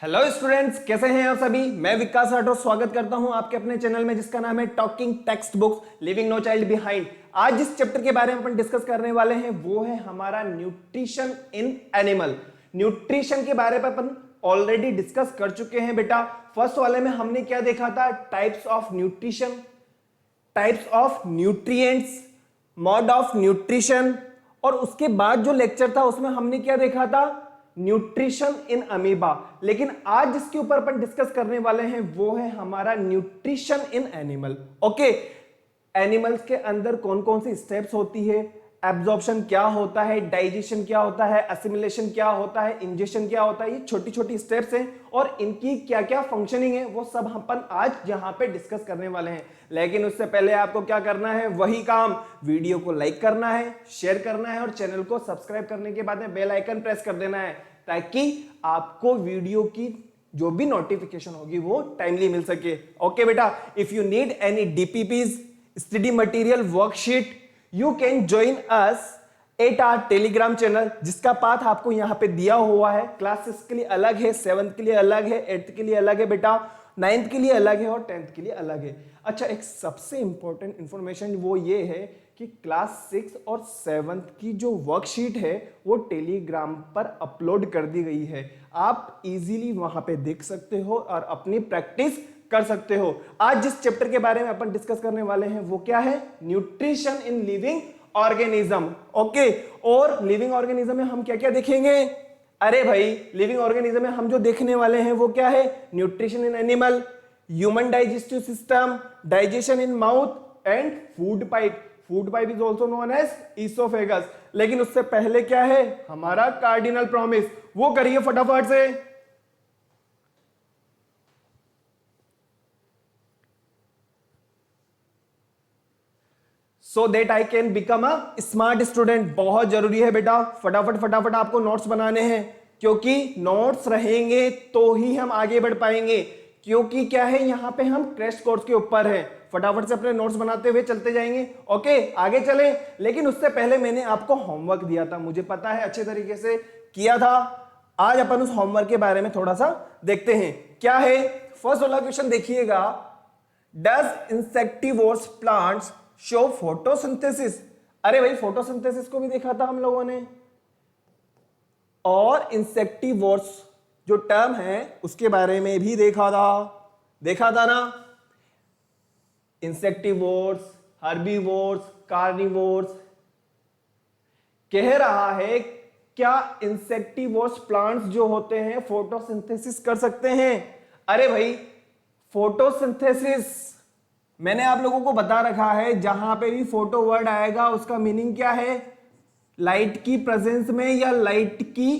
Hello students, कैसे हैं आप सभी। मैं विकास राठौर स्वागत करता हूं आपके अपने चैनल में जिसका नाम है talking text books leaving no child behind. आज जिस चैप्टर के बारे में अपन डिस्कस करने वाले हैं वो है हमारा न्यूट्रिशन इन एनिमल। न्यूट्रिशन के बारे में अपन ऑलरेडी डिस्कस कर चुके हैं बेटा। फर्स्ट वाले में हमने क्या देखा था, types of nutrition, types of nutrients, mode of nutrition. और उसके बाद जो लेक्चर था उसमें हमने क्या देखा था, न्यूट्रिशन इन अमीबा। लेकिन आज जिसके ऊपर अपन डिस्कस करने वाले हैं वो है हमारा nutrition in animal. Okay, animals के अंदर कौन कौन सी स्टेप्स होती है, एब्जॉर्प्शन क्या होता है, डाइजेशन क्या होता है, असिमिलेशन क्या होता है, इंजेक्शन क्या होता है, ये छोटी छोटी स्टेप्स हैं और इनकी क्या क्या फंक्शनिंग है वो सब अपन आज यहां पे डिस्कस करने वाले हैं। लेकिन उससे पहले आपको क्या करना है, वही काम, वीडियो को लाइक करना है, शेयर करना है और चैनल को सब्सक्राइब करने के बाद में बेल आइकन प्रेस कर देना है ताकि आपको वीडियो की जो भी नोटिफिकेशन होगी वो टाइमली मिल सके। ओके बेटा, if you need any DPPs, study material, worksheet, you can join us at our Telegram channel जिसका पाथ आपको यहां पे दिया हुआ है। क्लास 6 के लिए अलग है, 7th के लिए अलग है, 8th के लिए अलग है बेटा, 9th के लिए अलग है और 10th के लिए अलग है। अच्छा, एक सबसे इंपॉर्टेंट इंफॉर्मेशन वो ये है कि क्लास 6 और 7th की जो वर्कशीट है वो टेलीग्राम पर अपलोड कर दी गई है। आप इजीली वहां पे देख सकते हो और अपनी प्रैक्टिस कर सकते हो। आज जिस चैप्टर के बारे में अपन डिस्कस करने वाले हैं वो क्या है, nutrition in living organism. Okay, और लिविंग ऑर्गेनिज्म में हम क्या क्या देखेंगे, अरे भाई लिविंग ऑर्गेनिज्म में हम जो देखने वाले हैं वो क्या है, nutrition in animal, human digestive system, digestion in mouth and food pipe. Food pipe is also known as oesophagus. लेकिन उससे पहले क्या है, हमारा कार्डिनल प्रॉमिस, वो करिए फटाफट से। So that I can become a smart student। बहुत जरूरी है बेटा, फटाफट फटाफट आपको नोट्स बनाने हैं क्योंकि नोट्स रहेंगे तो ही हम आगे बढ़ पाएंगे। क्योंकि क्या है, यहाँ पे हम क्रैश कोर्स के ऊपर हैं। फटाफट से अपने नोट्स बनाते हुए चलते जाएंगे। ओके, आगे चलें। लेकिन उससे पहले मैंने आपको होमवर्क दिया था, मुझे पता है अच्छे तरीके से किया था। आज अपन उस होमवर्क के बारे में थोड़ा सा देखते हैं क्या है। फर्स्ट वाला क्वेश्चन देखिएगा, डज इंसेक्टिवोर्स प्लांट्स शो फोटोसिंथेसिस। अरे भाई, फोटोसिंथेसिस को भी देखा था हम लोगों ने और इंसेक्टिवोर्स जो टर्म है उसके बारे में भी देखा था ना। इंसेक्टिवोर्स, हर्बीवोर्स, कार्निवोर्स। कह रहा है क्या इंसेक्टिवोर्स प्लांट्स जो होते हैं फोटोसिंथेसिस कर सकते हैं। अरे भाई, फोटोसिंथेसिस मैंने आप लोगों को बता रखा है, जहां पे भी फोटो वर्ड आएगा उसका मीनिंग क्या है, लाइट की प्रेजेंस में या लाइट की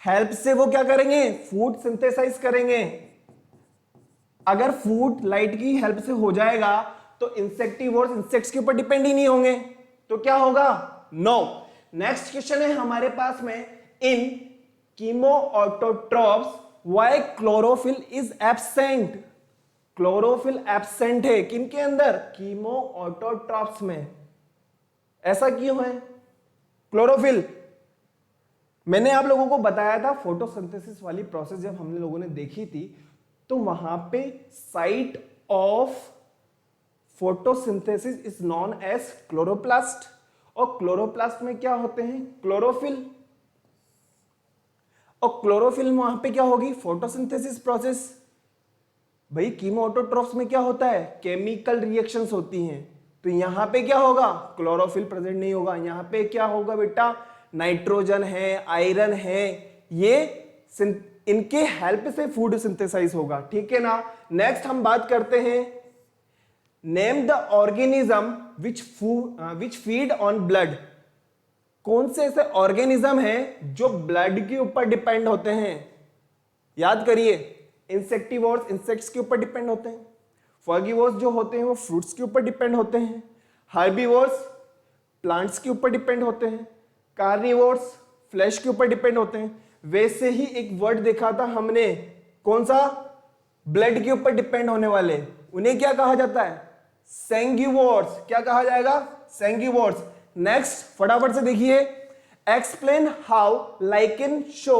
हेल्प से वो क्या करेंगे, फूड सिंथेसाइज करेंगे। अगर फूड लाइट की हेल्प से हो जाएगा तो इंसेक्टिवोर्स इंसेक्ट्स के ऊपर डिपेंड ही नहीं होंगे, तो क्या होगा, नो। नेक्स्ट क्वेश्चन है हमारे पास में, in chemoautotrophs why chlorophyll is absent. Chlorophyll absent है किनके अंदर, कीमोऑटोट्रॉप्स में। ऐसा क्यों है क्लोरोफिल। मैंने आप लोगों को बताया था फोटोसिंथेसिस वाली प्रोसेस जब हम लोगों ने देखी थी तो वहां पे site of photosynthesis is known as chloroplast. और क्लोरोप्लास्ट में क्या होते हैं, क्लोरोफिल। और क्लोरोफिल में वहां पे क्या होगी, फोटोसिंथेसिस प्रोसेस। भाई कीमोऑटोट्रॉप्स में क्या होता है, केमिकल रिएक्शंस होती हैं। तो यहां पे क्या होगा, क्लोरोफिल प्रेजेंट नहीं होगा। यहां पे क्या होगा बेटा, नाइट्रोजन है, आयरन है, ये इनके हेल्प से फूड सिंथेसाइज होगा। ठीक है ना। नेक्स्ट हम बात करते हैं, name the organism which feed on blood. कौन से ऐसे ऑर्गेनिज्म हैं जो ब्लड के ऊपर डिपेंड होते हैं, याद करिए। इंसेक्टिवोर्स इंसेक्ट्स के ऊपर डिपेंड होते हैं, फर्गीवोर्स जो होते हैं वो फ्रूट्स के ऊपर डिपेंड होते हैं, हार्बीवोर्स प्लांट्स के ऊपर डिपेंड होते हैं, कार्निवोर्स फ्लैश के ऊपर डिपेंड होते हैं। वैसे ही एक वर्ड देखा था हमने, कौन सा, ब्लड के ऊपर डिपेंड होने वाले, उन्हें क्या कहा जाता है, सैंग्यूवोर्स। क्या कहा जाएगा, सैंग्यूवोर्स। नेक्स्ट फटाफट से देखिए, explain how lichen show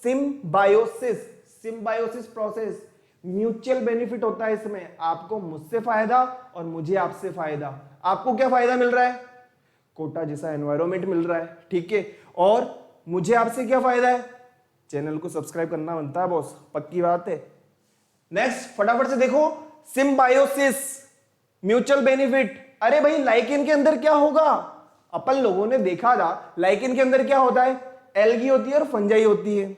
symbiosis, symbiosis process, mutual benefit होता है इसमें, आपको मुझसे फायदा और मुझे आपसे फायदा। आपको क्या फायदा मिल रहा है? कोटा जैसा एनवायरमेंट मिल रहा है, ठीक है। और मुझे आपसे क्या फायदा है? चैनल को सब्सक्राइब करना बनता है बॉस, पक्की बात है। नेक्स्ट फटाफट से देखो, सिम्बायोसिस, म्यूचुअल बेनिफिट। अरे भाई लाइकेन के अंदर क्या होगा? अपन लोगों ने देखा था लाइकेन के अंदर क्या होता है, एल्गी होती है और फंजाई होती है,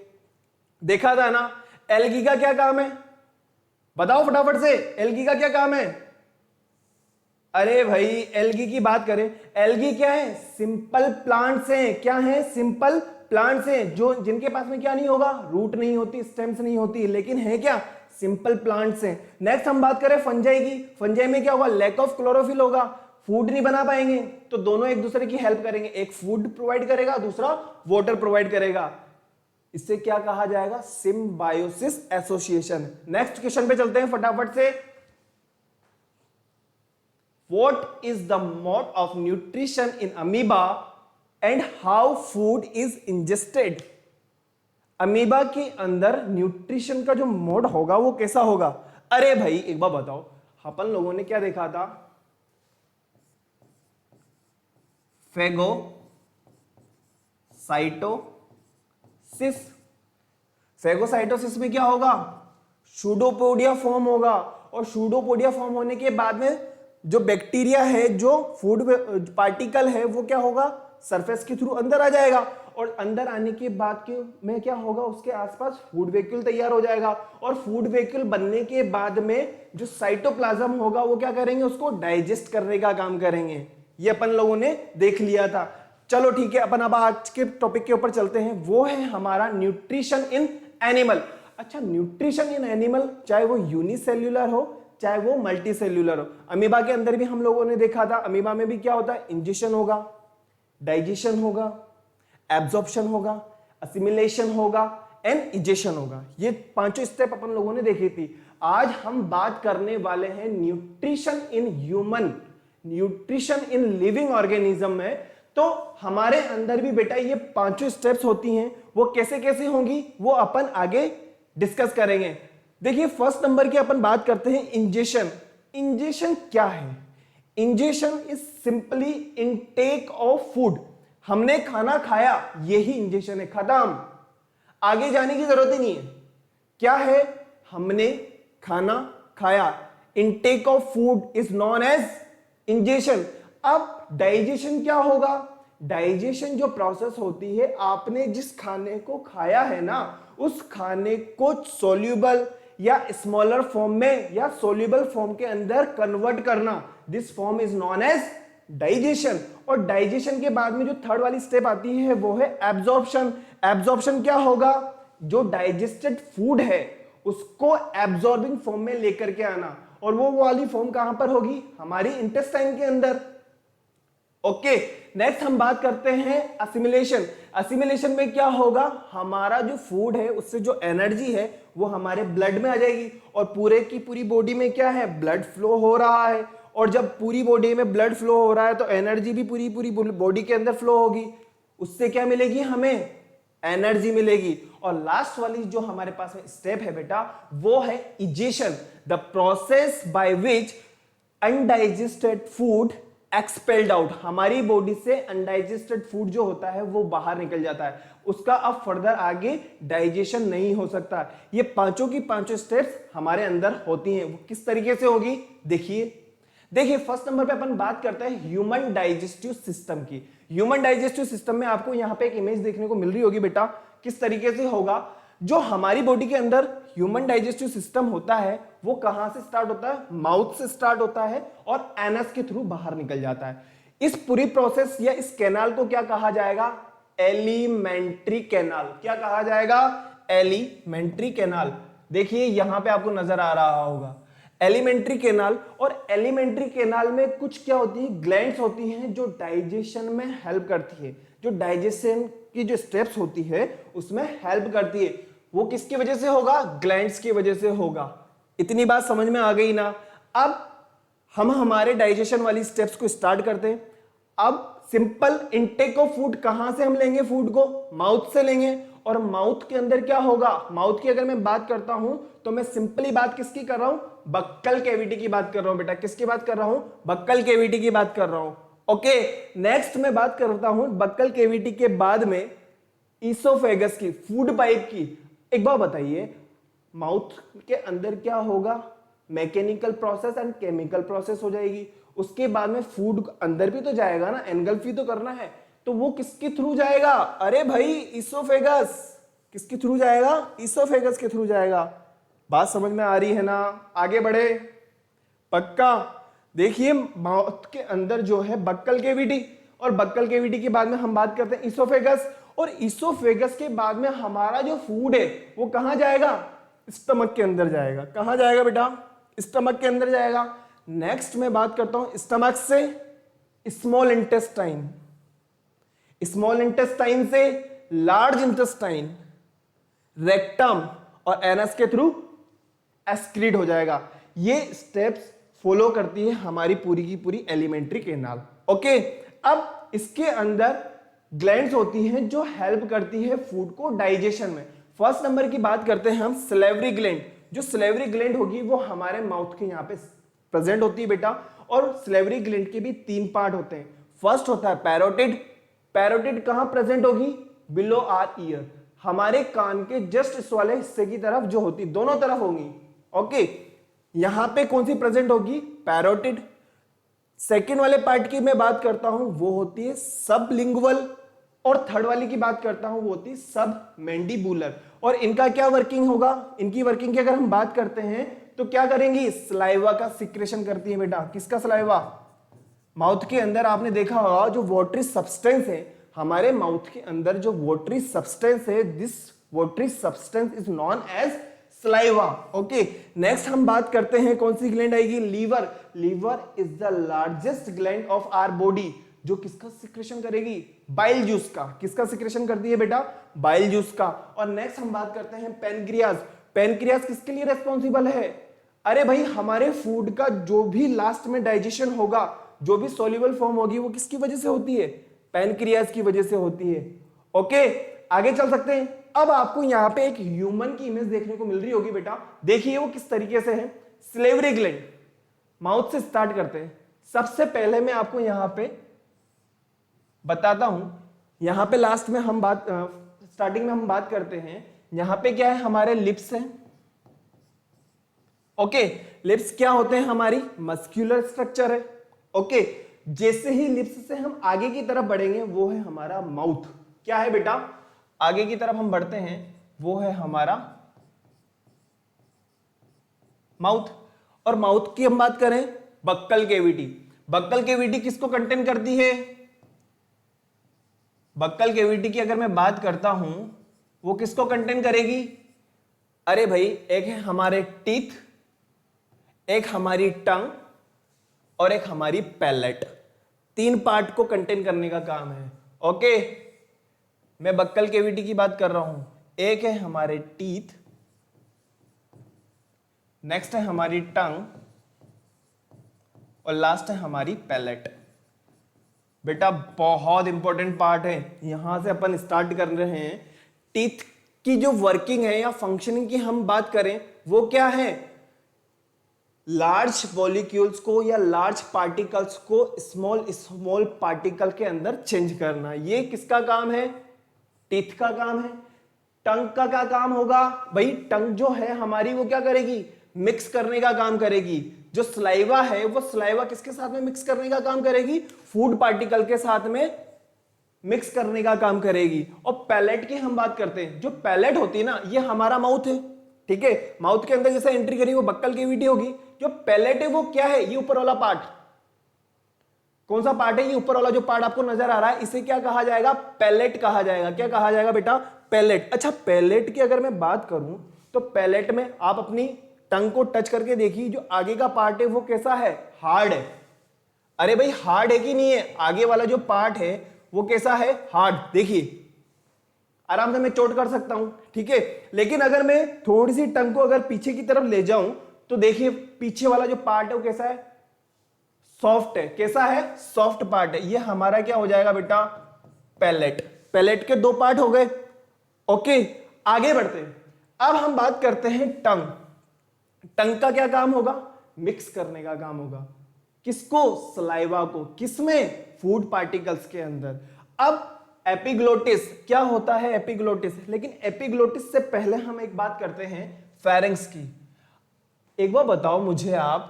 देखा था ना। एल्गी का क्या काम है बताओ फटाफट से, एल्गी का क्या काम है? अरे भाई एल्गी की बात करें, एल्गी क्या है? सिंपल प्लांट्स हैं। क्या है? सिंपल प्लांट्स हैं, जो जिनके पास में क्या नहीं होगा, रूट नहीं होती, स्टेम्स नहीं होती, लेकिन है क्या, सिंपल प्लांट्स हैं। नेक्स्ट हम बात करें फंजाई की, फंजाई में क्या होगा, लैक ऑफ क्लोरोफिल होगा, फूड नहीं बना पाएंगे, तो दोनों एक दूसरे की हेल्प करेंगे, एक फूड प्रोवाइड करेगा, दूसरा वाटर प्रोवाइड करेगा। इससे क्या कहा जाएगा, सिम्बायोसिस एसोसिएशन। नेक्स्ट क्वेश्चन पे चलते हैं फटाफट से। What is the mode of nutrition in amoeba and how food is ingested? Amoeba के अंदर न्यूट्रिशन का जो मोड होगा वो कैसा होगा? अरे भाई एक बार बताओ, अपन लोगों ने क्या देखा था, फेगोसाइटोसिस। फेगोसाइटोसिस में क्या होगा, सूडोपोडिया फॉर्म होगा, और सूडोपोडिया फॉर्म होने के बाद में जो बैक्टीरिया है, जो फूड पार्टिकल है, वो क्या होगा, सरफेस के थ्रू अंदर आ जाएगा, और अंदर आने के बाद में क्या होगा, उसके आसपास फूड वेक्यूल तैयार हो जाएगा, और फूड वेक्यूल बनने के बाद में जो साइटोप्लाज्म होगा वो क्या करेंगे, उसको डाइजेस्ट करने का काम करेंगे। ये अपन लोगों ने देख लिया था। चलो ठीक है, अपन अब आज के टॉपिक के ऊपर चलते हैं, वो है हमारा न्यूट्रिशन इन एनिमल। अच्छा, न्यूट्रिशन इन एनिमल, चाहे वो यूनिसेल्युलर हो चाहे वो मल्टी सेल्यूलर हो। अमीबा के अंदर भी हम लोगों ने देखा था, अमीबा में भी क्या होता है, इंजेशन होगा, डाइजेशन होगा, एब्जॉर्प्शन होगा, असिमिलेशन होगा एंड इजेशन होगा। ये पांचों स्टेप अपन लोगों ने देखी थी। आज हम बात करने वाले हैं nutrition in human, nutrition in living organism में। तो हमारे अंदर भी बेटा ये पांचों स्टेप्स होती हैं, वो कैसे कैसे होंगी वो अपन आगे डिस्कस करेंगे। देखिए फर्स्ट नंबर की अपन बात करते हैं इंजेशन। इंजेशन क्या है? Ingestion is simply intake of food. हमने खाना खाया, यही इंजेशन है, खत्म, आगे जाने की जरूरत ही नहीं है। क्या है? हमने खाना खाया, intake of food is known as ingestion. अब डाइजेशन क्या होगा? डाइजेशन जो प्रोसेस होती है, आपने जिस खाने को खाया है ना, उस खाने को सोल्यूबल या स्मॉलर फॉर्म में या सोल्यूबल फॉर्म के अंदर कन्वर्ट करना, this form is known as digestion. और डाइजेशन के बाद में जो थर्ड वाली स्टेप आती है वो है एब्जॉर्प्शन। एब्जॉर्प्शन क्या होगा? जो डाइजेस्टेड फूड है उसको एब्जॉर्बिंग फॉर्म में लेकर के आना, और वो वाली फॉर्म कहां पर होगी? हमारी इंटेस्टाइन के अंदर। ओके, नेक्स्ट हम बात करते हैं असिमिलेशन। असिमिलेशन में क्या होगा? हमारा जो फूड है उससे जो एनर्जी है वो हमारे ब्लड में आ जाएगी, और पूरे की पूरी बॉडी में क्या है? ब्लड फ्लो हो रहा है, और जब पूरी बॉडी में ब्लड फ्लो हो रहा है तो एनर्जी भी पूरी पूरी बॉडी के अंदर फ्लो होगी। उससे क्या मिलेगी? हमें एनर्जी मिलेगी। और लास्ट वाली जो हमारे पास में स्टेप है बेटा, वो है egestion, the process by which undigested food expelled out. हमारी बॉडी से अनडाइजेस्टेड फूड जो होता है वो बाहर निकल जाता है, उसका अब फर्दर आगे डाइजेशन नहीं हो सकता। ये पांचों की पांचों स्टेप्स हमारे अंदर होती हैं। वो किस तरीके से होगी देखिए फर्स्ट नंबर पे अपन बात करते हैं ह्यूमन डाइजेस्टिव सिस्टम की। ह्यूमन डाइजेस्टिव सिस्टम में आपको यहां पे एक इमेज देखने को मिल रही होगी बेटा, किस तरीके से होगा। जो हमारी बॉडी के अंदर ह्यूमन डाइजेस्टिव सिस्टम होता है वो कहां से स्टार्ट होता है? माउथ से स्टार्ट होता है और एनस के थ्रू बाहर निकल जाता है। इस पूरी प्रोसेस या इस कैनाल को क्या कहा जाएगा? Alimentary canal. क्या कहा जाएगा? Alimentary canal. देखिए यहां पे आपको नजर आ रहा होगा एलिमेंट्री कैनाल। और एलिमेंट्री कैनाल में कुछ क्या होती है? ग्लैंड्स होती हैं जो डाइजेशन में हेल्प करती है, जो डाइजेशन की जो स्टेप्स होती है उसमें हेल्प करती है। वो किसकी वजह से होगा? ग्लैंड्स की वजह से होगा। इतनी बात समझ में आ गई ना? अब हम हमारे डाइजेशन वाली स्टेप्स को स्टार्ट करते हैं। अब सिंपल इनटेक ऑफ फूड, कहां से हम लेंगे फूड को? माउथ से लेंगे। और माउथ के अंदर क्या होगा, माउथ की अगर मैं बात करता हूं तो मैं सिंपली बात किसकी कर रहा हूं, बक्कल कैविटी की बात कर रहा हूं बेटा, किसकी बात कर रहा हूं, बक्कल कैविटी की बात कर रहा हूं। ओके, नेक्स्ट मैं बात करता हूं बक्कल कैविटी के बाद में ईसोफेगस की, फूड पाइप की। एक बात बताइए, माउथ के अंदर क्या होगा, mechanical process and chemical process हो जाएगी, उसके बाद में फूड अंदर भी तो जाएगा ना, एनगल्फ भी तो करना है, तो वो किसके थ्रू जाएगा, अरे भाई ईसोफेगस, किसके थ्रू जाएगा, ईसोफेगस के थ्रू जाएगा। बात समझ में आ रही है ना, आगे बढ़े, पक्का। देखिए माउथ के अंदर जो है बक्कल कैविटी, और बक्कल कैविटी के बाद में हम बात करते हैं ईसोफेगस, और ईसोफेगस के बाद में हमारा जो फूड है वो कहां जाएगा, स्टमक के अंदर जाएगा। कहां जाएगा बेटा, स्टमक के अंदर जाएगा। नेक्स्ट मैं बात करता हूं स्टमक से स्मॉल इंटेस्टाइन, स्मॉल इंटेस्टाइन से लार्ज इंटेस्टाइन, रेक्टम और एनस के थ्रू एक्सक्रीट हो जाएगा। ये स्टेप्स फॉलो करती है हमारी पूरी की पूरी एलिमेंट्री कैनाल। ओके, अब इसके अंदर ग्लैंड्स होती हैं जो हेल्प करती है फूड को डाइजेशन में। फर्स्ट नंबर की बात करते हैं हम सलेवरी ग्लैंड। जो सलेवरी ग्लैंड होगी वो हमारे माउथ के यहाँ पे प्रेजेंट होती है बेटा, और सलेवरी ग्लैंड के भी 3 पार्ट होते हैं। फर्स्ट होता है पैरोटिड, पैरोटिड कहां प्रेजेंट होगी, बिलो आर ईयर, हमारे कान के जस्ट इस वाले हिस्से की तरफ जो होती, दोनों तरफ होंगी। ओके, यहां पे कौन सी प्रेजेंट होगी, पैरोटिड। सेकेंड वाले पार्ट की मैं बात करता हूं वो होती है सबलिंगुअल, और थर्ड वाली की बात करता हूं वो होती है सब मैंडिबुलर। और इनका क्या वर्किंग होगा, इनकी वर्किंग की अगर हम बात करते हैं तो क्या करेंगी, सलाइवा का सिक्रेशन करती है बेटा। किसका सलाइवा, माउथ के अंदर आपने देखा होगा जो वाटरी सब्सटेंस है, हमारे माउथ के अंदर जो वाटरी सब्सटेंस है, this watery substance is known as saliva. Okay, next हम बात करते हैं कौन सी ग्लैंड आएगी, liver. Liver is the largest gland of our body, जो किसका सिक्रेशन करेगी, बाइल जूस का। किसका सिक्रेशन करती है बेटा, बाइल जूस का। और नेक्स्ट हम बात करते हैं पेनक्रियाज। पेनक्रियाज किसके लिए रेस्पॉन्सिबल है, अरे भाई हमारे फूड का जो भी लास्ट में डाइजेशन होगा, जो भी सॉल्युबल फॉर्म होगी वो किसकी वजह से होती है, पेनक्रियाज की वजह से होती है। ओके, आगे चल सकते हैं। अब आपको यहां पे एक ह्यूमन की इमेज देखने को मिल रही होगी बेटा, देखिए वो किस तरीके से है। सलेवरी ग्लैंड, माउथ से स्टार्ट करते हैं। सबसे पहले मैं आपको यहां पे बताता हूं, यहां पे लास्ट में हम बात स्टार्टिंग में हम बात करते हैं, यहां पे क्या है, हमारे लिप्स हैं। ओके, लिप्स क्या होते हैं, हमारी मस्क्यूलर स्ट्रक्चर है। ओके, जैसे ही लिप्स से हम आगे की तरफ बढ़ेंगे वो है हमारा माउथ। क्या है बेटा, आगे की तरफ हम बढ़ते हैं वो है हमारा माउथ। और माउथ की हम बात करें, बक्कल कैविटी। बक्कल कैविटी किसको कंटेन करती है, बक्कल कैविटी की अगर मैं बात करता हूं वो किसको कंटेन करेगी, अरे भाई एक है हमारे टीथ, एक हमारी टंग और एक हमारी पैलेट। 3 पार्ट को कंटेन करने का काम है। ओके, मैं बक्कल कैविटी की बात कर रहा हूं, एक है हमारे टीथ, नेक्स्ट है हमारी टंग और लास्ट है हमारी पैलेट। बेटा बहुत इंपॉर्टेंट पार्ट है, यहां से अपन स्टार्ट कर रहे हैं। टीथ की जो वर्किंग है या फंक्शनिंग की हम बात करें वो क्या है, लार्ज मॉलिक्यूल्स को या लार्ज पार्टिकल्स को स्मॉल स्मॉल पार्टिकल के अंदर चेंज करना, ये किसका काम है, टीथ का काम है। टंग का क्या काम होगा, भाई टंग जो है हमारी वो क्या करेगी, मिक्स करने का काम करेगी। जो स्लाइवा है वो स्लाइवा किसके साथ में मिक्स करने का काम करेगी, फूड पार्टिकल के साथ में मिक्स करने का काम करेगी। और पैलेट की हम बात करते हैं, जो पैलेट होती है ना ये हमारा माउथ है, ठीक है, माउथ के अंदर जैसे एंट्री करी वो बक्कल कैविटी होगी। जो पैलेट है वो क्या है, ये ऊपर वाला पार्ट, कौन सा पार्ट है, ये ऊपर वाला जो पार्ट आपको नजर आ रहा है इसे क्या कहा जाएगा, पैलेट कहा जाएगा। क्या कहा जाएगा बेटा, पैलेट। अच्छा, पैलेट की अगर मैं बात करूं तो पैलेट में आप अपनी टंग को टच करके देखिए, जो आगे का पार्ट है वो कैसा है, हार्ड है। अरे भाई हार्ड है कि नहीं है, आगे वाला जो पार्ट है वो कैसा है, हार्ड। देखिए आराम से मैं चोट कर सकता हूं, ठीक है, लेकिन अगर मैं थोड़ी सी टंग को अगर पीछे की तरफ ले जाऊं तो देखिए पीछे वाला जो पार्ट है वो कैसा है, सॉफ्ट है। कैसा है, सॉफ्ट पार्ट है। ये हमारा क्या हो जाएगा बेटा, पैलेट। पैलेट के 2 पार्ट हो गए, ओके, आगे बढ़ते हैं। अब हम बात करते हैं टंग। टंग का क्या काम होगा? मिक्स करने का काम होगा। किसको? सलाइवा को। किसमें? फूड पार्टिकल्स के अंदर। अब एपिग्लोटिस क्या होता है? एपिग्लोटिस। लेकिन एपिग्लोटिस से पहले हम एक बात करते हैं फेरिंक्स की। एक बार बताओ मुझे आप,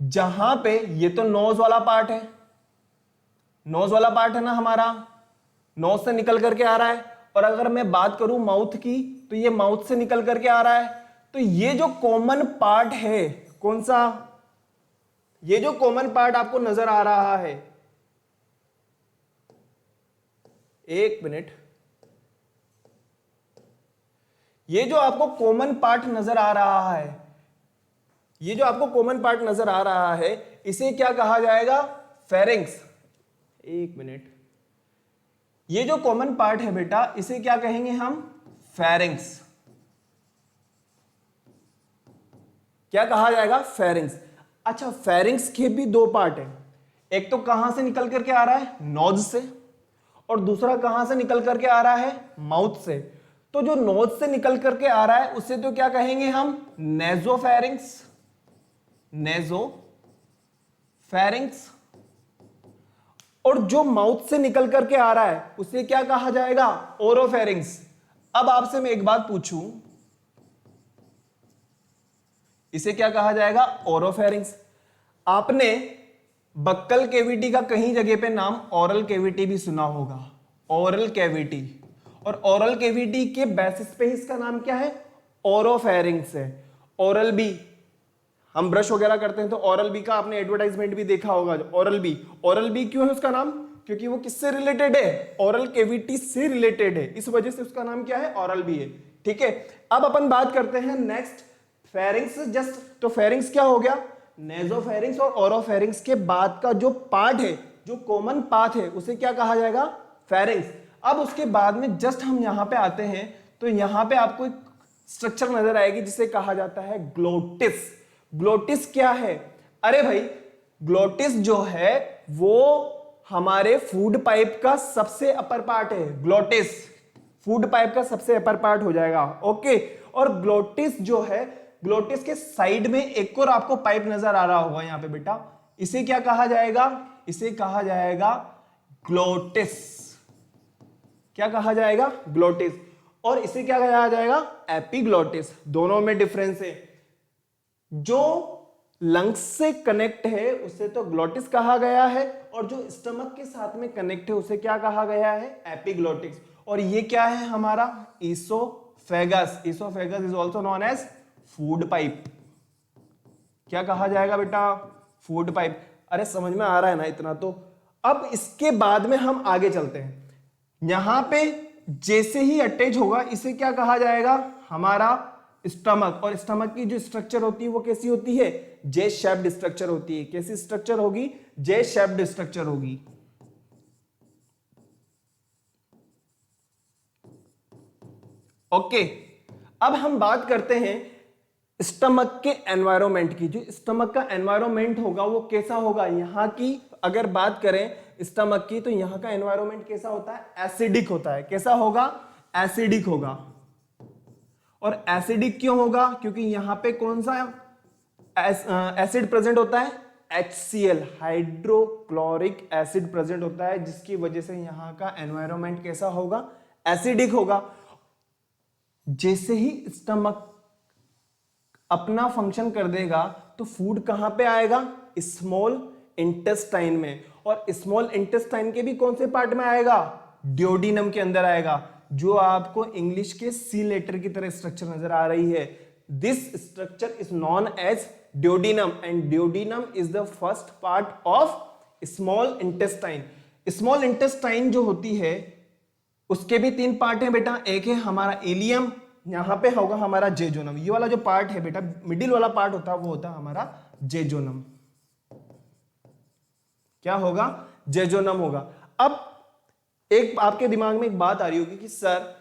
जहां पे ये तो नोज वाला पार्ट है, नोज वाला पार्ट है ना हमारा, नोज से निकल करके आ रहा है। और अगर मैं बात करूं माउथ की, तो ये माउथ से निकल करके आ रहा है। तो ये जो कॉमन पार्ट है, कौन सा? ये जो कॉमन पार्ट आपको नजर आ रहा है, एक मिनट, ये जो आपको कॉमन पार्ट नजर आ रहा है, ये जो आपको कॉमन पार्ट नजर आ रहा है, इसे क्या कहा जाएगा? फेरिंक्स। एक मिनट, ये जो कॉमन पार्ट है बेटा, इसे क्या कहेंगे हम? फेरिंक्स। क्या कहा जाएगा? फेरिंक्स। अच्छा, फेरिंक्स के भी दो पार्ट है। एक तो कहां से निकल करके आ रहा है? नोज से। और दूसरा कहां से निकल करके आ रहा है? माउथ से। तो जो नोज से निकल करके आ रहा है उसे तो क्या कहेंगे हम? नेजोफेरिंक्स। नेजोफेरिंक्स। और जो माउथ से निकल करके आ रहा है उसे क्या कहा जाएगा? ओरोफेरिंक्स। अब आपसे मैं एक बात पूछूं, इसे क्या कहा जाएगा? ओरोफेरिंक्स। आपने बक्कल कैविटी का कहीं जगह पे नाम ओरल कैविटी भी सुना होगा। Oral cavity. और ओरल कैविटी के बेसिस पे इसका नाम क्या है? ओरोफेरिंक्स है। ओरल बी, हम ब्रश वगैरह करते हैं तो ओरल बी का आपने एडवर्टाइजमेंट भी देखा होगा। ओरल बी, ओरल बी क्यों है उसका नाम? क्योंकि वो किससे रिलेटेड है? ओरल कैविटी से रिलेटेड है, इस वजह से उसका नाम क्या है? ओरल बी है। ठीक है, अब अपन बात करते हैं नेक्स्ट फेरिंक्स। जस्ट तो फेरिंक्स क्या हो गया? नेजोफेरिंक्स। और ओरोफेरिंक्स के बाद का जो पार्ट है, जो कॉमन पाथ है, उसे क्या कहा जाएगा? फेरिंक्स। अब उसके बाद में जस्ट हम यहां पे आते हैं तो यहां पे आपको एक स्ट्रक्चर नजर आएगी जिसे कहा जाता है ग्लोटिस। ग्लोटिस क्या है? अरे भाई, ग्लोटिस जो है वो हमारे फूड पाइप का सबसे अपर पार्ट है। ग्लोटिस फूड पाइप का सबसे अपर पार्ट हो जाएगा। ओके, और ग्लोटिस जो है, ग्लोटिस के साइड में एक और आपको पाइप नजर आ रहा होगा यहां पे बेटा, इसे क्या कहा जाएगा? इसे कहा जाएगा ग्लोटिस। क्या कहा जाएगा? ग्लोटिस। और इसे क्या कहा जाएगा? एपिग्लोटिस। दोनों में डिफरेंस है। जो लंग्स से कनेक्ट है उसे तो ग्लोटिस कहा गया है, और जो स्टमक के साथ में कनेक्ट है उसे क्या कहा गया है? एपिग्लोटिस। और ये क्या है हमारा? Oesophagus. Oesophagus is also known as food pipe. क्या कहा जाएगा बेटा? Food pipe. अरे समझ में आ रहा है ना इतना तो? अब इसके बाद में हम आगे चलते हैं। यहां पे जैसे ही अटैच होगा इसे क्या कहा जाएगा? हमारा स्टमक। और स्टमक की जो स्ट्रक्चर होती है वो कैसी होती है? जे शेप्ड स्ट्रक्चर होती है। कैसी स्ट्रक्चर होगी? जे शेप्ड स्ट्रक्चर होगी। ओके, अब हम बात करते हैं स्टमक के एनवायरमेंट की। जो स्टमक का एनवायरमेंट होगा वो कैसा होगा? यहां की अगर बात करें स्टमक की, तो यहां का एनवायरमेंट कैसा होता है? एसिडिक होता है। कैसा होगा? एसिडिक होगा। और एसिडिक क्यों होगा? क्योंकि यहां पे कौन सा एसिड प्रेजेंट होता है? HCl, हाइड्रोक्लोरिक एसिड प्रेजेंट होता है, जिसकी वजह से यहां का एनवायरमेंट कैसा होगा? एसिडिक होगा। जैसे ही स्टमक अपना फंक्शन कर देगा तो फूड कहां पे आएगा? स्मॉल इंटेस्टाइन में। और स्मॉल इंटेस्टाइन के भी कौन से पार्ट में आएगा? ड्यूोडेनम के अंदर आएगा, जो आपको इंग्लिश के सी लेटर की तरह स्ट्रक्चर नजर आ रही है। This structure is known as duodenum, and duodenum is the first part of small intestine. Small intestine जो होती है उसके भी तीन पार्ट हैं बेटा। एक है हमारा इलियम, यहां पे होगा हमारा जेजोनम। ये वाला जो पार्ट है बेटा, मिडिल वाला पार्ट होता है, वो होता है हमारा जेजोनम। क्या होगा? जेजोनम होगा। अब एक आपके दिमाग में एक बात आ रही होगी कि सर,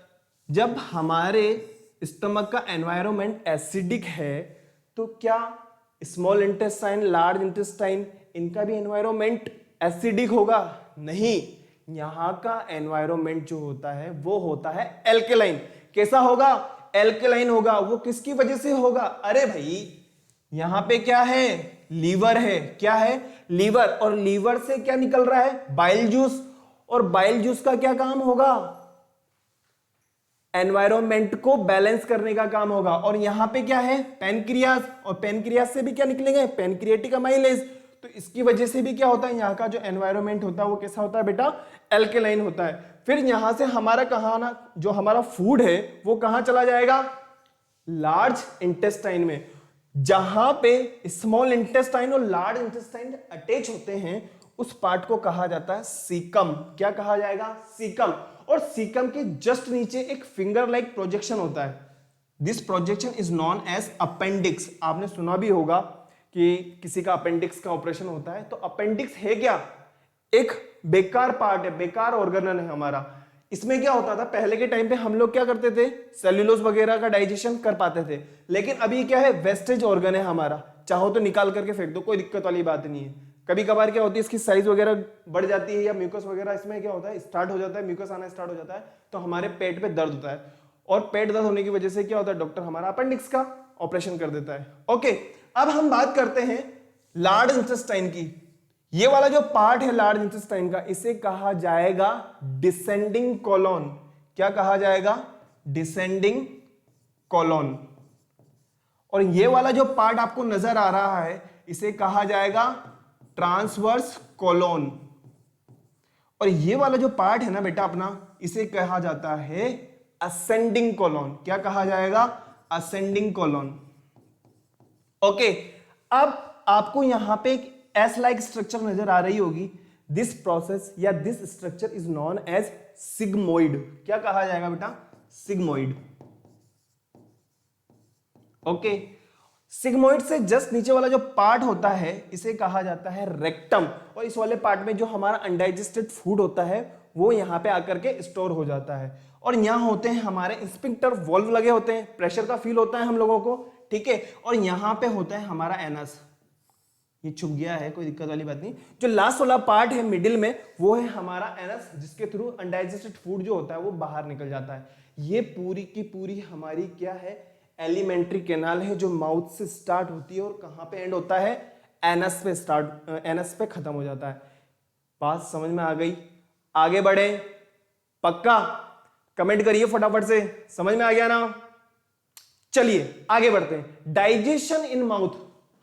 जब हमारे स्टमक का एनवायरनमेंट एसिडिक है तो क्या स्मॉल इंटेस्टाइन, लार्ज इंटेस्टाइन, इनका भी एनवायरनमेंट एसिडिक होगा? नहीं। यहाँ का एनवायरमेंट जो होता है वो होता है एल्केलाइन। कैसा होगा? एल्केलाइन होगा। वो किसकी वजह से होगा? अरे भाई यहां पे क्या है? लीवर है। क्या है? लीवर। और लीवर से क्या निकल रहा है? Bile juice. और बाइल जूस का क्या काम होगा? एनवायरमेंट को बैलेंस करने का काम होगा। और यहां पे क्या है? पैनक्रियास। और पैनक्रियास से भी क्या निकलेंगे? Pancreatic amylase. तो इसकी वजह से भी क्या होता है? यहाँ का जो एनवायरमेंट होता है वो कैसा होता है बेटा? एल्केलाइन होता है। फिर यहां से हमारा कहा ना, जो हमारा फूड है वो कहां चला जाएगा? लार्ज इंटेस्टाइन में। जहां पे स्मॉल इंटेस्टाइन और लार्ज इंटेस्टाइन अटैच होते हैं उस पार्ट को कहा जाता है सीकम। क्या कहा जाएगा? सीकम। और सीकम के जस्ट नीचे एक फिंगर लाइक प्रोजेक्शन होता है। This projection is known as appendix. आपने सुना भी होगा कि किसी का अपेंडिक्स का ऑपरेशन होता है। तो अपेंडिक्स है क्या? एक बेकार पार्ट है, बेकार ऑर्गन है हमारा। इसमें क्या होता था? पहले के टाइम पे हम लोग क्या करते थे? सेल्यूलोज वगैरह का डाइजेशन कर पाते थे। लेकिन अभी क्या है? वेस्टेज ऑर्गन है हमारा। चाहो तो निकाल करके फेंक दो, कोई दिक्कत वाली बात नहीं है। कभी कभार क्या होती है, इसकी साइज वगैरह बढ़ जाती है या म्यूकस वगैरह इसमें क्या होता है, स्टार्ट हो जाता है, म्यूकस आना स्टार्ट हो जाता है, तो हमारे पेट पे दर्द होता है। और पेट दर्द होने की वजह से क्या होता है? डॉक्टर हमारा अपेंडिक्स का ऑपरेशन कर देता है। ओके, अब हम बात करते हैं लार्ज इंटेस्टाइन की। ये वाला जो पार्ट है लार्ज इंटेस्टाइन का, इसे कहा जाएगा डिसेंडिंग कोलोन। क्या कहा जाएगा? Descending colon. और ये वाला जो पार्ट आपको नजर आ रहा है इसे कहा जाएगा ट्रांसवर्स कोलोन। और ये वाला जो पार्ट है ना बेटा अपना, इसे कहा जाता है असेंडिंग कोलोन। क्या कहा जाएगा? Ascending colon. ओके, अब आपको यहां पे एक एस लाइक स्ट्रक्चर नजर आ रही होगी। दिस प्रोसेस या this structure is known as sigmoid. क्या कहा जाएगा बेटा? सिग्मोइड। ओके, सिग्मोइड से जस्ट नीचे वाला जो पार्ट होता है इसे कहा जाता है रेक्टम। और इस वाले पार्ट में जो हमारा अनडाइजेस्टेड फूड होता है वो यहां पे आकर के स्टोर हो जाता है। और यहां होते हैं हमारे स्फिंक्टर वॉल्व लगे होते हैं, प्रेशर का फील होता है हम लोगों को, ठीक है। और यहां पे होता है हमारा एनस। ये छुप गया है, कोई दिक्कत वाली बात नहीं। जो लास्ट वाला पार्ट है मिडिल में वो है हमारा एनस, जिसके थ्रू अनडाइजेस्टेड फूड जो होता है वो बाहर निकल जाता है। ये पूरी की पूरी हमारी क्या है? एलिमेंट्री कैनाल है, जो माउथ से स्टार्ट होती है और कहां पे एंड होता है? एनस पे स्टार्ट, एनस पे खत्म हो जाता है। बात समझ में आ गई? आगे बढ़े? पक्का? कमेंट करिए फटाफट से, समझ में आ गया ना? चलिए आगे बढ़ते हैं। डाइजेशन इन माउथ,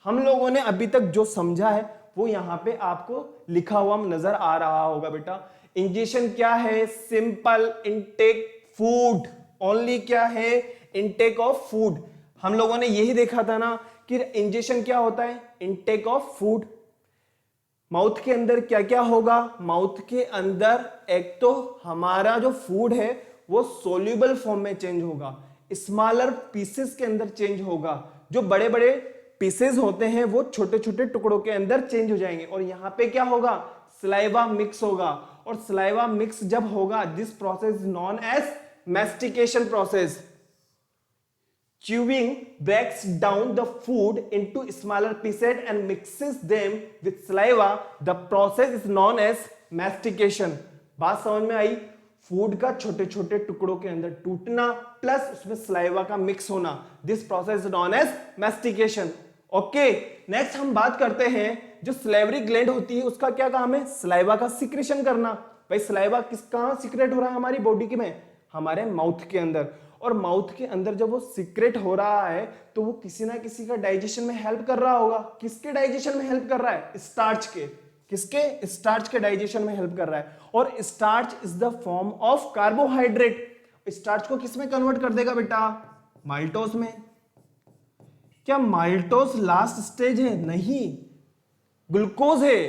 हम लोगों ने अभी तक जो समझा है वो यहां पे आपको लिखा हुआ नजर आ रहा होगा बेटा। इंजेशन क्या है? Simple intake food only. क्या है? Intake of food. हम लोगों ने यही देखा था ना कि इंजेशन क्या होता है? Intake of food. माउथ के अंदर क्या क्या होगा? माउथ के अंदर एक तो हमारा जो फूड है वो सोल्यूबल फॉर्म में चेंज होगा, स्मॉलर पीसेस के अंदर चेंज होगा। जो बड़े बड़े पीसेस होते हैं वो छोटे छोटे टुकड़ों के अंदर चेंज हो जाएंगे। और यहां पे क्या होगा? सलाइवा मिक्स होगा। और सलाइवा मिक्स जब होगा, this process known as mastication process. Chewing breaks down the food into smaller pieces and mixes them with saliva. The process is known as mastication. बात समझ में आई? फूड का छोटे छोटे टुकड़ों के अंदर टूटना प्लस उसमें सलाइवा का मिक्स होना, this process is known as mastication. Okay, next हम बात करते हैं जो सलाइवरी ग्लैंड होती है उसका क्या काम है? सलाइवा का सिक्रेशन करना। भाई सलाइवा कहां सिक्रेट हो रहा है हमारी बॉडी में? हमारे माउथ के अंदर। और माउथ के अंदर जब वो सीक्रेट हो रहा है तो वो किसी ना किसी का डाइजेशन में हेल्प कर रहा होगा। किसके डाइजेशन में हेल्प कर रहा है? स्टार्च के। किसके? स्टार्च के डाइजेशन में हेल्प कर रहा है। और starch is the form of carbohydrate. Starch को किस में कन्वर्ट कर देगा बेटा? माल्टोस में। क्या माल्टोस लास्ट स्टेज है? नहीं, ग्लूकोज है।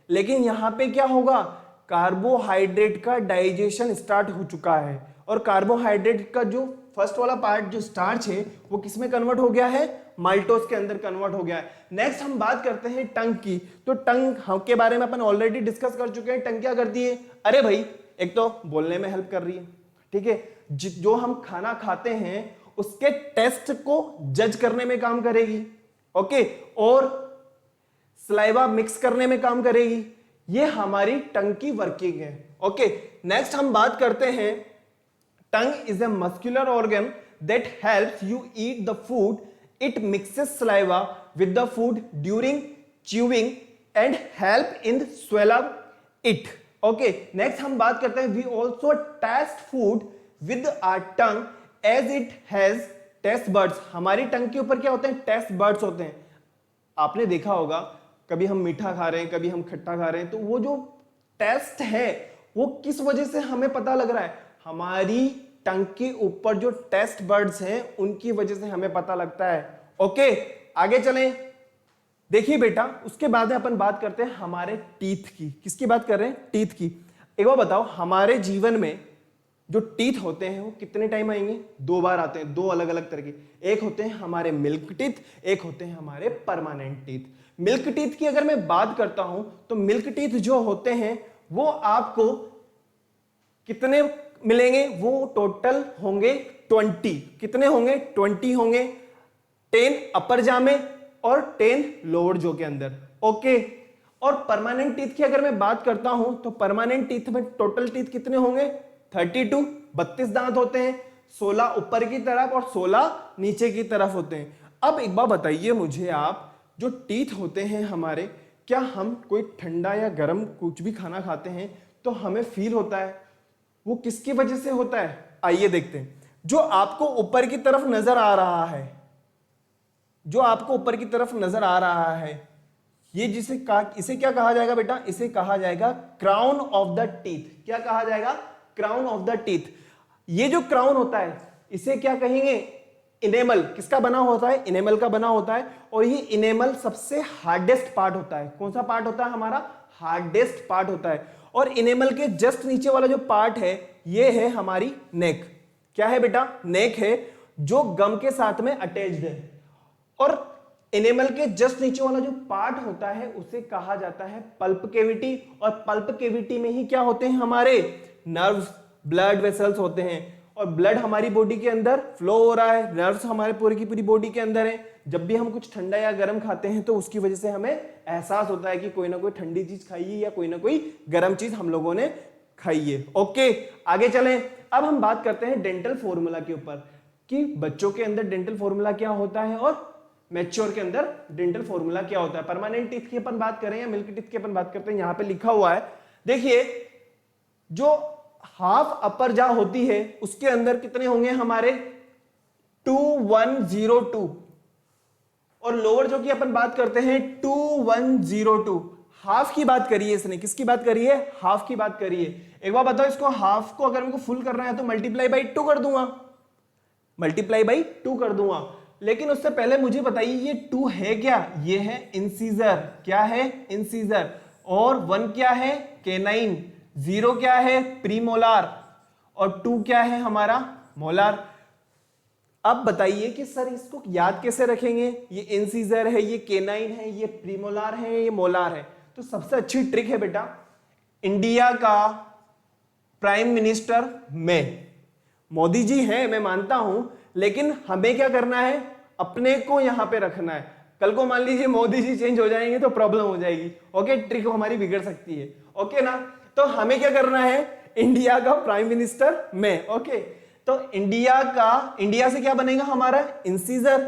लेकिन यहां पे क्या होगा? कार्बोहाइड्रेट का डाइजेशन स्टार्ट हो चुका है। और कार्बोहाइड्रेट का जो फर्स्ट वाला पार्ट जो स्टार्च है वो किस में कन्वर्ट हो गया है? माल्टोस के अंदर कन्वर्ट हो गया है। नेक्स्ट हम बात करते हैं टंग की। तो टंग के बारे में अपन ऑलरेडी डिस्कस कर चुके हैं। टंग क्या करती है? अरे भाई एक तो बोलने में हेल्प कर रही है, ठीक है। जो हम खाना खाते हैं उसके टेस्ट को जज करने में काम करेगी, ओके। और सलाइवा मिक्स करने में काम करेगी। ये हमारी टंग की वर्किंग है, ओके, नेक्स्ट हम बात करते हैं, tongue is a muscular organ that helps you eat the food, it mixes saliva with the food during chewing and help in swallow it. Okay, next हम बात करते हैं, we also taste food with our tongue as it has taste buds. हमारी tongue के ऊपर क्या होते हैं? टेस्ट बर्ड्स होते हैं। आपने देखा होगा कभी हम मीठा खा रहे हैं, कभी हम खट्टा खा रहे हैं, तो वो जो टेस्ट है वो किस वजह से हमें पता लग रहा है? हमारी टंग के ऊपर जो टेस्ट बर्ड्स हैं उनकी वजह से हमें पता लगता है। ओके, आगे चलें। देखिए बेटा, उसके बाद में अपन बात करते हैं हमारे टीथ की। किसकी बात कर रहे हैं? टीथ की। एक बार बताओ, हमारे जीवन में जो टीथ होते हैं वो कितने टाइम आएंगे? 2 बार आते हैं, 2 अलग अलग तरह के। एक होते हैं हमारे मिल्क टीथ, एक होते हैं हमारे परमानेंट टीथ। मिल्क टीथ की अगर मैं बात करता हूं तो मिल्क टीथ जो होते हैं वो आपको कितने मिलेंगे? वो टोटल होंगे 20। कितने होंगे? 20 होंगे। 10 अपर जा में और 10 लोअर जो के अंदर। ओके, और परमानेंट टीथ की अगर मैं बात करता हूं तो परमानेंट टीथ में टोटल टीथ कितने होंगे? 32 दांत होते हैं। 16 ऊपर की तरफ और 16 नीचे की तरफ होते हैं। अब एक बार बताइए मुझे आप, जो टीथ होते हैं हमारे, क्या हम कोई ठंडा या गर्म कुछ भी खाना खाते हैं तो हमें फील होता है? वो किसकी वजह से होता है? आइए देखते हैं। जो आपको ऊपर की तरफ नजर आ रहा है, जो आपको ऊपर की तरफ नजर आ रहा है, ये इसे क्या कहा जाएगा बेटा? इसे कहा जाएगा क्राउन ऑफ द टीथ। क्या कहा जाएगा? Crown of the teeth. ये जो क्राउन होता है इसे क्या कहेंगे? इनेमल। किसका बना होता है? इनेमल का बना होता है। और ये इनेमल सबसे हार्डेस्ट पार्ट होता है। कौन सा पार्ट होता है? हमारा हार्डेस्ट पार्ट होता है। और इनेमल के जस्ट नीचे वाला जो पार्ट है ये है हमारी नेक। क्या है बेटा? नेक है, जो गम के साथ में अटैच्ड है। और एनिमल के जस्ट नीचे वाला जो पार्ट होता है उसे कहा जाता है पल्प केविटी। और पल्प केविटी में ही क्या होते हैं? हमारे नर्व्स, ब्लड वेसल्स होते हैं। और ब्लड हमारी बॉडी के अंदर फ्लो हो रहा है, नर्व्स हमारे पूरी की पूरी बॉडी के अंदर है। जब भी हम कुछ ठंडा या गर्म खाते हैं तो उसकी वजह से हमें एहसास होता है कि कोई ना कोई ठंडी चीज खाइए या कोई ना कोई गर्म चीज हम लोगों ने खाइए। ओके, आगे चलें। अब हम बात करते हैं डेंटल फॉर्मूला के ऊपर कि बच्चों के अंदर डेंटल फॉर्मूला क्या होता है और मैच्योर के अंदर डेंटल फॉर्मूला क्या होता है। परमानेंट टीथ की अपन बात करें या मिल्क टीथ की अपन बात करते हैं, यहां पे लिखा हुआ है, देखिए, जो हाफ अपर जा होती है उसके अंदर कितने होंगे हमारे? 2102। और लोअर जो की अपन बात करते हैं 2102। हाफ की बात करिए इसने। किसकी बात करी है? हाफ की बात करी है। एक बार बताओ, इसको हाफ को अगर मेरे को फुल करना है तो मल्टीप्लाई बाई 2 कर दूंगा, मल्टीप्लाई बाई 2 कर दूंगा। लेकिन उससे पहले मुझे बताइए ये 2 है क्या? ये है इंसीजर। क्या है? इंसीजर। और 1 क्या है? केनाइन। 0 क्या है? प्रीमोलार। और 2 क्या है? हमारा मोलार। अब बताइए कि सर इसको याद कैसे रखेंगे? ये इंसीजर है, ये केनाइन है, ये प्रीमोलार है, ये मोलार है। तो सबसे अच्छी ट्रिक है बेटा, इंडिया का प्राइम मिनिस्टर में मोदी जी हैं, मैं मानता हूं, लेकिन हमें क्या करना है? अपने को यहां पे रखना है। कल को मान लीजिए मोदी जी चेंज हो जाएंगे तो प्रॉब्लम हो जाएगी। ओके, ट्रिक हमारी बिगड़ सकती है। ओके ना? तो हमें क्या करना है? इंडिया का प्राइम मिनिस्टर में। ओके, तो इंडिया से क्या बनेगा हमारा? इंसीजर।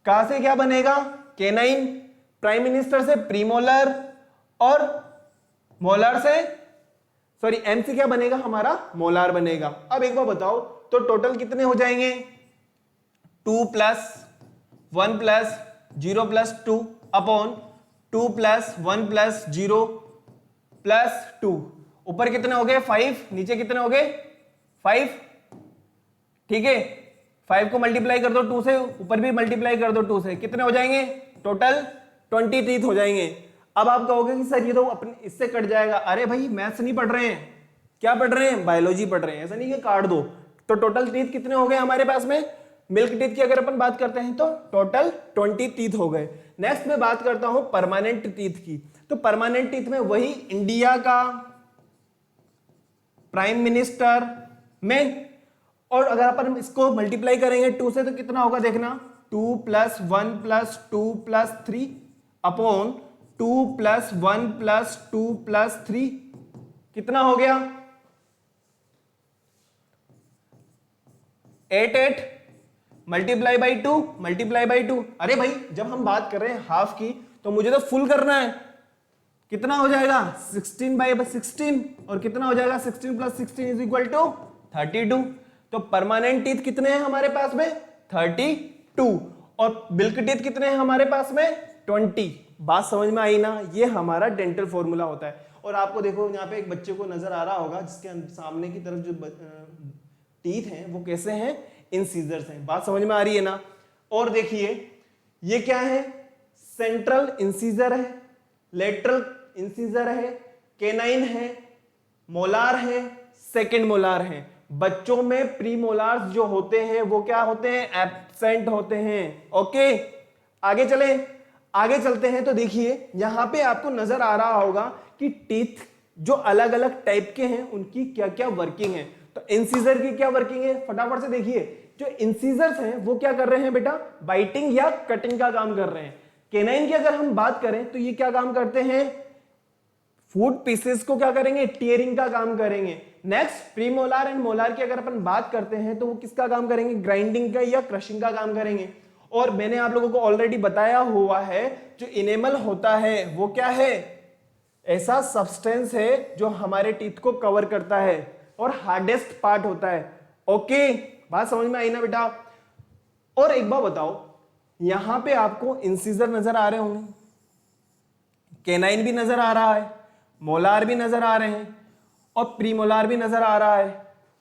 कहां से क्या बनेगा? केनाइन। प्राइम मिनिस्टर से प्रीमोलर। और मोलर से, सॉरी, एम से क्या बनेगा हमारा? मोलार बनेगा। अब एक बार बताओ, तो टोटल कितने हो जाएंगे? 2 + 1 + 0 + 2 अपॉन 2 + 1 + 0 + 2। ऊपर कितने हो गए? 5। नीचे कितने हो गए? 5। ठीक है, 5 को मल्टीप्लाई कर दो 2 से, ऊपर भी मल्टीप्लाई कर दो 2 से, कितने हो जाएंगे? टोटल 20 टीथ हो जाएंगे। अब आप कहोगे कि सर ये तो अपने इससे कट जाएगा। अरे भाई, मैथ्स नहीं पढ़ रहे हैं, क्या पढ़ रहे हैं? बायोलॉजी पढ़ रहे हैं। ऐसा नहीं कि काट दो। तो टोटल टीथ कितने हो गए हमारे पास में? मिल्क टीथ की अगर अपन बात करते हैं तो टोटल 20 टीथ हो गए। नेक्स्ट मैं बात करता हूं परमानेंट टीथ की। तो परमानेंट टीथ में वही इंडिया का प्राइम मिनिस्टर में, और अगर अपन इसको मल्टीप्लाई करेंगे 2 से तो कितना होगा? देखना, 2 + 1 + 2 + 3 अपॉन 2 + 1 + 2 + 3 कितना हो गया? 8 मल्टीप्लाई बाई 2 मल्टीप्लाई बाई 2। अरे भाई जब हम बात कर रहे हैं हाफ की तो मुझे तो फुल करना है। कितना हो जाएगा 16 बाई 16 और कितना हो जाएगा 16 प्लस 16 इज इक्वल टू 32। तो परमानेंट टीथ कितने हैं हमारे पास में 32 और बिल्क टीथ कितने हैं हमारे पास में 20। बात समझ में आई ना, ये हमारा डेंटल फॉर्मूला होता है। और आपको देखो यहाँ पे एक बच्चे को नजर आ रहा होगा जिसके सामने की तरफ जो टीथ हैं वो कैसे हैं इंसीजर्स हैं। बात समझ में आ रही है ना। और देखिए ये क्या है सेंट्रल इंसीजर है, लेटरल इंसीजर है, केनाइन है, मोलार है, सेकंड मोलार है। बच्चों में प्री मोलार्स जो होते हैं वो क्या होते हैं एब्सेंट होते हैं। ओके आगे चलते हैं तो देखिए यहां पे आपको नजर आ रहा होगा कि टीथ जो अलग अलग टाइप के हैं उनकी क्या क्या वर्किंग है। तो इंसीजर की क्या वर्किंग है फटाफट से देखिए। जो इंसीजर्स हैं वो क्या कर रहे हैं बेटा बाइटिंग या कटिंग का काम कर रहे हैं। केनाइन की अगर हम बात करें तो ये क्या काम करते हैं फूड पीसेस को क्या करेंगे टीयरिंग का काम करेंगे। नेक्स्ट प्रीमोलार एंड मोलार की अगर अपन बात करते हैं तो वो किसका काम करेंगे ग्राइंडिंग का या क्रशिंग का काम करेंगे। और मैंने आप लोगों को ऑलरेडी बताया हुआ है जो इनेमल होता है वो क्या है ऐसा सब्सटेंस है जो हमारे टीथ को कवर करता है और हार्डेस्ट पार्ट होता है। ओके बात समझ में आई ना बेटा। और एक बात बताओ यहां पे आपको इंसीजर नजर आ रहे होंगे, केनाइन भी नजर आ रहा है, मोलार भी नजर आ रहे हैं और प्रीमोलार भी नजर आ रहा है,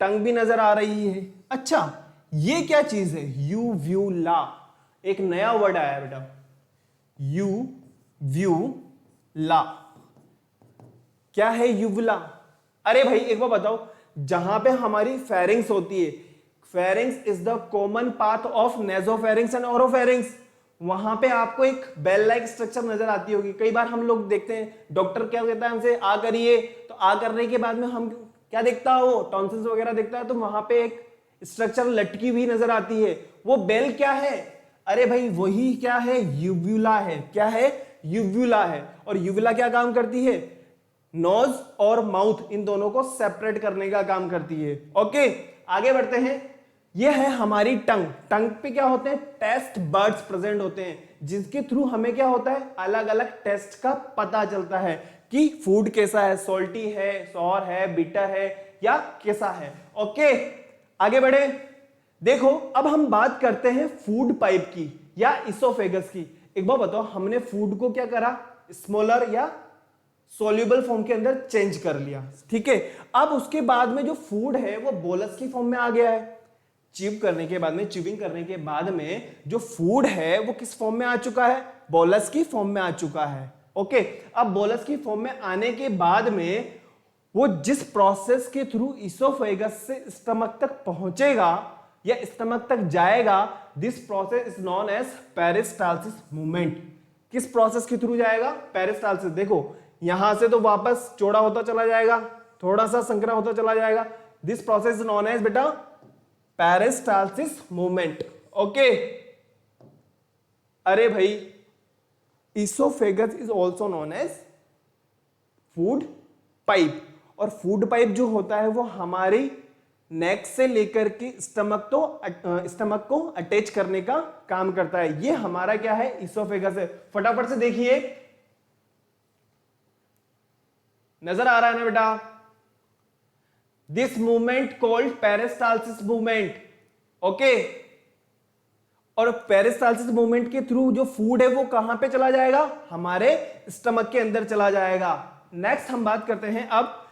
टंग भी नजर आ रही है। अच्छा ये क्या चीज है यूव्यूला, एक नया वर्ड आया है बेटा यूव्यूला। क्या है यूवुला? अरे भाई एक बार बताओ जहां पे हमारी फेरिंग्स होती है, pharynx is the common path of nasopharynx and oropharynx, वहां पे आपको एक बेल लाइक स्ट्रक्चर नजर आती होगी। कई बार हम लोग देखते हैं डॉक्टर क्या कहता है हमसे आ करिए, तो आ करने के बाद में हम क्या देखता है वो टॉन्सिल्स वगैरह देखता है, तो वहां पे एक स्ट्रक्चर लटकी हुई नजर आती है। वो बेल क्या है? अरे भाई वही क्या है यूव्यूला है। क्या है यूव्यूला है। और यूव्यूला क्या काम करती है नोज और माउथ इन दोनों को सेपरेट करने का काम करती है। ओके आगे बढ़ते हैं। यह है हमारी टंग। टंग पे क्या होते हैं टेस्ट बर्ड्स प्रेजेंट होते हैं जिसके थ्रू हमें क्या होता है अलग अलग टेस्ट का पता चलता है कि फूड कैसा है, सॉल्टी है, सॉर है, बिटर है या कैसा है। ओके आगे बढ़े। देखो अब हम बात करते हैं फूड पाइप की या इसोफेगस की। एक बार बताओ हमने फूड को क्या करा स्मॉलर या सोल्यूबल फॉर्म के अंदर चेंज कर लिया, ठीक है। अब उसके बाद में जो फूड है वो बोलस की फॉर्म में आ गया है। च्यूब करने के बाद में च्यूबिंग करने के बाद में जो फूड है वो किस फॉर्म में आ चुका है बोलस की फॉर्म में आ चुका है। ओके अब बोलस की फॉर्म में आने के बाद में वो जिस प्रोसेस के थ्रू इसोफेगस से स्टमक तक पहुंचेगा या स्टमक तक जाएगा this process is known as peristalsis movement. किस प्रोसेस के थ्रू जाएगा पेरिस्टालसिस। देखो यहां से तो वापस चौड़ा होता चला जाएगा, थोड़ा सा संकरा होता चला जाएगा। This process is known as बेटा पेरिस्टालसिस मूवमेंट। ओके अरे भाई oesophagus is also known as food pipe. और फूड पाइप जो होता है वो हमारी नेक से लेकर के स्टमक को अटैच करने का काम करता है। ये हमारा क्या है इसोफेगस है। फटाफट से देखिए नजर आ रहा है ना बेटा this movement called peristalsis movement. Okay और पेरिस्टालसिस मूवमेंट के थ्रू जो फूड है वो कहां पे चला जाएगा हमारे स्टमक के अंदर चला जाएगा। नेक्स्ट हम बात करते हैं अब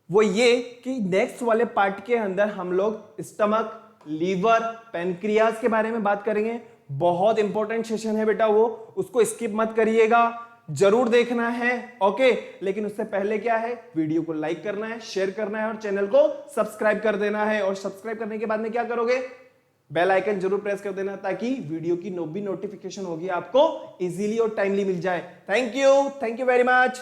वो ये कि नेक्स्ट वाले पार्ट के अंदर हम लोग स्टमक, लीवर, पेनक्रियाज के बारे में बात करेंगे। बहुत इंपॉर्टेंट सेशन है बेटा वो, उसको स्किप मत करिएगा, जरूर देखना है। ओके लेकिन उससे पहले क्या है वीडियो को लाइक करना है, शेयर करना है और चैनल को सब्सक्राइब कर देना है। और सब्सक्राइब करने के बाद में क्या करोगे बेल आइकन जरूर प्रेस कर देना ताकि वीडियो की भी नोटिफिकेशन होगी आपको इजीली और टाइमली मिल जाए। Thank you very much.